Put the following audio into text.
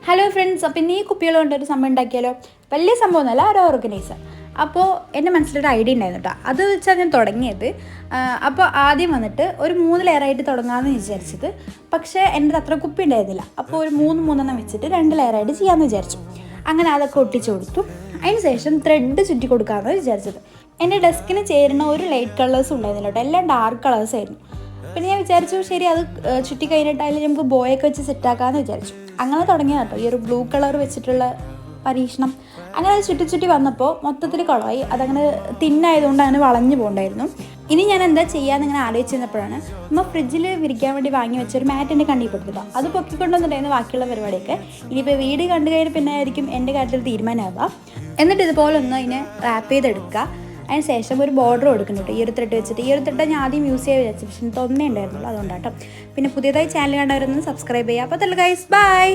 Hello friends, അപ്പോൾ ഇന്ന് ഈ കുപ്പികൾ കൊണ്ടൊരു സംഭവം ഉണ്ടാക്കിയാലോ. വലിയ സംഭവമൊന്നുമല്ല, ഒരു ഓർഗനൈസർ. അപ്പോൾ എൻ്റെ മനസ്സിലൊരു ഐഡിയ ഉണ്ടായിരുന്നു കേട്ടോ. അത് വെച്ചാൽ ഞാൻ തുടങ്ങിയത്. അപ്പോൾ ആദ്യം വന്നിട്ട് ഒരു 3 ലെയറായിട്ട് തുടങ്ങാമെന്ന് വിചാരിച്ചത്. പക്ഷേ എൻ്റെ അത്ര കുപ്പി ഉണ്ടായിരുന്നില്ല. അപ്പോൾ ഒരു 3 വെച്ചിട്ട് 2 ലെയറായിട്ട് ചെയ്യാമെന്ന് വിചാരിച്ചു. അങ്ങനെ അതൊക്കെ ഒട്ടിച്ചു കൊടുത്തു. അതിന് ശേഷം ത്രെഡ് ചുറ്റി കൊടുക്കാമെന്ന് വിചാരിച്ചത്. എൻ്റെ ഡെസ്കിന് ചേരുന്ന ഒരു ലൈറ്റ് കളേഴ്സും ഉണ്ടായിരുന്നില്ല കേട്ടോ, എല്ലാം ഡാർക്ക് കളേഴ്സ് ആയിരുന്നു. പിന്നെ ഞാൻ വിചാരിച്ചു ശരി, അത് ചുറ്റി കഴിഞ്ഞിട്ട് അതിൽ നമുക്ക് ബോയൊക്കെ വെച്ച് സെറ്റാക്കാമെന്ന് വിചാരിച്ചു. അങ്ങനെ തുടങ്ങിയത് കേട്ടോ ഈ ഒരു ബ്ലൂ കളർ വെച്ചിട്ടുള്ള പരീക്ഷണം. അങ്ങനെ അത് ചുറ്റി വന്നപ്പോൾ മൊത്തത്തിൽ കുളമായി. അതങ്ങനെ തിന്നായതുകൊണ്ട് അങ്ങനെ വളഞ്ഞു പോകണ്ടായിരുന്നു. ഇനി ഞാൻ എന്താ ചെയ്യാമെന്ന് ഇങ്ങനെ ആലോചിച്ചിരുന്നപ്പോഴാണ് നമ്മൾ ഫ്രിഡ്ജിൽ വിരിക്കാൻ വേണ്ടി വാങ്ങി വെച്ചൊരു മാറ്റ് എൻ്റെ കണ്ണിൽ പെടുത്തിട്ടോ. അത് പൊക്കിക്കൊണ്ടുവന്നിട്ടായിരുന്നു ബാക്കിയുള്ള പരിപാടിയൊക്കെ. ഇനിയിപ്പോൾ വീട് കണ്ടു കഴിഞ്ഞാൽ പിന്നെ ആയിരിക്കും എൻ്റെ കാര്യത്തിൽ തീരുമാനമാവുക. എന്നിട്ട് ഇതുപോലെ ഒന്ന് അതിനെ റാപ്പ് ചെയ്തെടുക്കുക. അതിന് ശേഷം ഒരു ബോർഡർ കൊടുക്കുന്നുണ്ട് ഈ ഒരു ത്രെഡ് വെച്ചിട്ട്. ഈ ഒരു ത്രെഡ് ഞാൻ ആദ്യം യൂസ് ചെയ്യാൻ വിചാരിച്ചു, പക്ഷേ തൊന്നേ ഉണ്ടായിരുന്നുള്ളൂ, അതുകൊണ്ടാട്ടോ. പിന്നെ പുതിയതായി ചാനൽ കണ്ടവരൊന്ന് സബ്സ്ക്രൈബ് ചെയ്യുക. അപ്പോൾ ഗൈസ്, ബൈ.